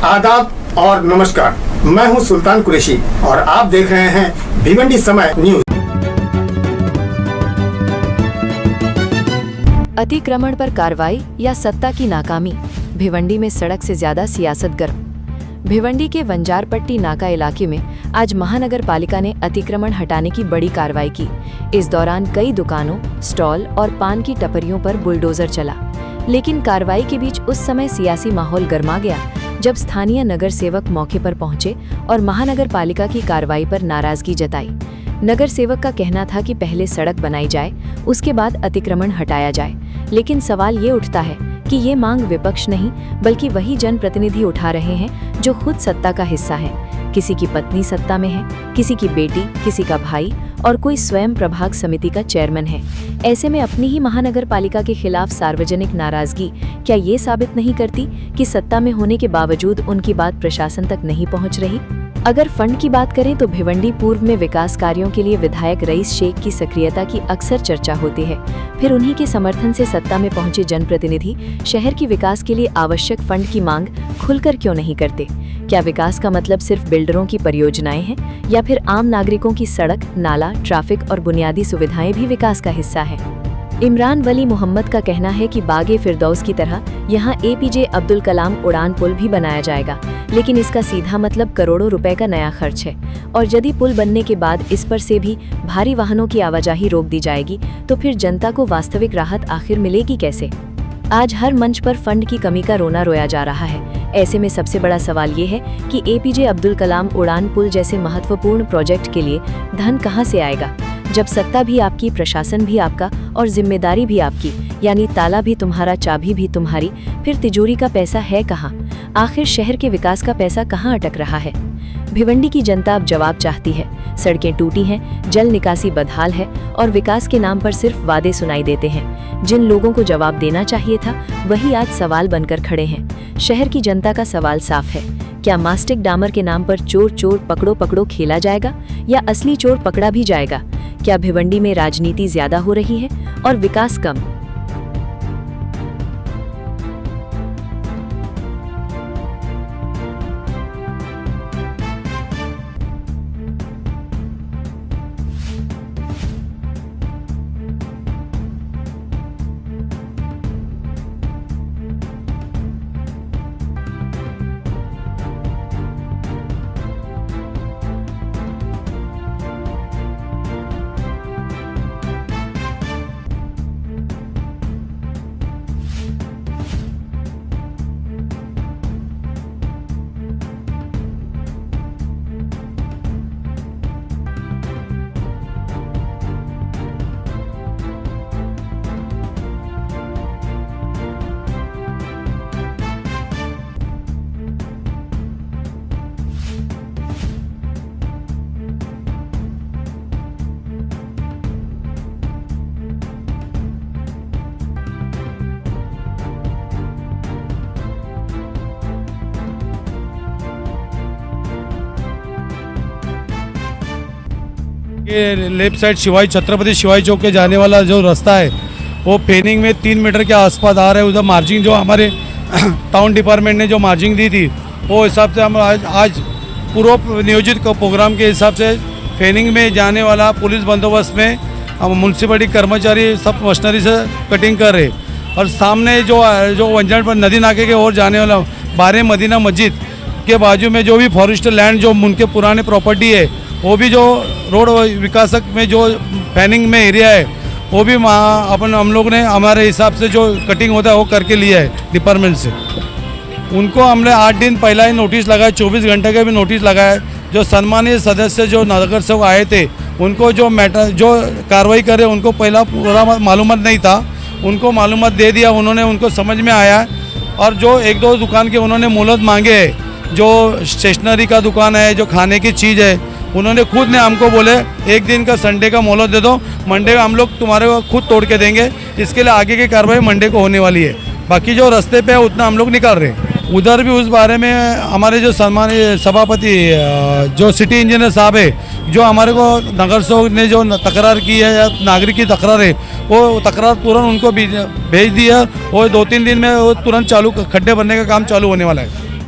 आदाब और नमस्कार, मैं हूं सुल्तान कुरैशी और आप देख रहे हैं भिवंडी समय न्यूज। अतिक्रमण पर कार्रवाई या सत्ता की नाकामी, भिवंडी में सड़क से ज्यादा सियासत गर्म। भिवंडी के वंजारपट्टी नाका इलाके में आज महानगर पालिका ने अतिक्रमण हटाने की बड़ी कार्रवाई की। इस दौरान कई दुकानों, स्टॉल और पान की टपरियों पर बुलडोजर चला, लेकिन कार्रवाई के बीच उस समय सियासी माहौल गर्मा गया जब स्थानीय नगर सेवक मौके पर पहुंचे और महानगर पालिका की कार्रवाई पर नाराजगी जताई। नगर सेवक का कहना था कि पहले सड़क बनाई जाए, उसके बाद अतिक्रमण हटाया जाए, लेकिन सवाल ये उठता है कि ये मांग विपक्ष नहीं बल्कि वही जनप्रतिनिधि उठा रहे हैं जो खुद सत्ता का हिस्सा है। किसी की पत्नी सत्ता में है, किसी की बेटी, किसी का भाई और कोई स्वयं प्रभाग समिति का चेयरमैन है। ऐसे में अपनी ही महानगर पालिका के खिलाफ सार्वजनिक नाराजगी क्या ये साबित नहीं करती कि सत्ता में होने के बावजूद उनकी बात प्रशासन तक नहीं पहुंच रही? अगर फंड की बात करें तो भिवंडी पूर्व में विकास कार्यों के लिए विधायक रईस शेख की सक्रियता की अक्सर चर्चा होती है। फिर उन्हीं के समर्थन से सत्ता में पहुंचे जनप्रतिनिधि शहर की विकास के लिए आवश्यक फंड की मांग खुलकर क्यों नहीं करते? क्या विकास का मतलब सिर्फ बिल्डरों की परियोजनाएं हैं या फिर आम नागरिकों की सड़क, नाला, ट्रैफिक और बुनियादी सुविधाएं भी विकास का हिस्सा है? इमरान वली मोहम्मद का कहना है कि बागे फिरदौस की तरह यहाँ APJ अब्दुल कलाम उड़ान पुल भी बनाया जाएगा, लेकिन इसका सीधा मतलब करोड़ों रुपए का नया खर्च है। और यदि पुल बनने के बाद इस पर से भी भारी वाहनों की आवाजाही रोक दी जाएगी तो फिर जनता को वास्तविक राहत आखिर मिलेगी कैसे? आज हर मंच पर फंड की कमी का रोना रोया जा रहा है। ऐसे में सबसे बड़ा सवाल ये है कि APJ अब्दुल कलाम उड़ान पुल जैसे महत्वपूर्ण प्रोजेक्ट के लिए धन कहाँ से आएगा? जब सत्ता भी आपकी, प्रशासन भी आपका और जिम्मेदारी भी आपकी, यानी ताला भी तुम्हारा, चाबी भी तुम्हारी, फिर तिजोरी का पैसा है कहाँ? आखिर शहर के विकास का पैसा कहाँ अटक रहा है? भिवंडी की जनता अब जवाब चाहती है। सड़कें टूटी हैं, जल निकासी बदहाल है और विकास के नाम पर सिर्फ वादे सुनाई देते हैं। जिन लोगों को जवाब देना चाहिए था वही आज सवाल बनकर खड़े हैं। शहर की जनता का सवाल साफ है, क्या मास्टिक डामर के नाम पर चोर चोर पकड़ो पकड़ो खेला जाएगा या असली चोर पकड़ा भी जाएगा? क्या भिवंडी में राजनीति ज्यादा हो रही है और विकास कम? ये लेफ्ट साइड छत्रपति शिवाजी चौक के जाने वाला जो रास्ता है वो फेनिंग में 3 मीटर के आसपास आ रहा है। उधर मार्जिंग जो हमारे टाउन डिपार्टमेंट ने जो मार्जिंग दी थी वो हिसाब से हम आज पूर्व नियोजित प्रोग्राम के हिसाब से फेनिंग में जाने वाला पुलिस बंदोबस्त में हम म्यूनसिपलिटी कर्मचारी सब मशीनरी से कटिंग कर रहे। और सामने जो वंजाड़ पर नदी नाके के ओर जाने वाला बारे मदीना मस्जिद के बाजू में जो भी फॉरेस्ट लैंड जो उनके पुराने प्रॉपर्टी है वो भी जो रोड विकासक में जो प्लानिंग में एरिया है वो भी हम लोग ने हमारे हिसाब से जो कटिंग होता है वो करके लिया है डिपार्टमेंट से। उनको हमने 8 दिन पहला ही नोटिस लगाया, 24 घंटे का भी नोटिस लगाया। जो सम्मानीय सदस्य जो नगर सेवक आए थे उनको जो कार्रवाई करे उनको पहला पूरा मालूमात नहीं था, उनको मालूमात दे दिया उन्होंने, उनको समझ में आया। और जो 1-2 दुकान के उन्होंने मोहलत मांगे है, जो स्टेशनरी का दुकान है, जो खाने की चीज़ है, उन्होंने खुद ने हमको बोले 1 दिन का संडे का मोहलत दे दो, मंडे का हम लोग तुम्हारे को खुद तोड़ के देंगे। इसके लिए आगे की कार्रवाई मंडे को होने वाली है। बाकी जो रास्ते पे है उतना हम लोग निकाल रहे हैं। उधर भी उस बारे में हमारे जो सम्मानित सभापति जो सिटी इंजीनियर साहब है, जो हमारे को नगर सेवक ने जो तकरार की है या नागरिक की तकरार है, वो तकरार तुरंत उनको भेज दिया। वो 2-3 दिन में वो तुरंत चालू खड्डे भरने का काम चालू होने वाला है।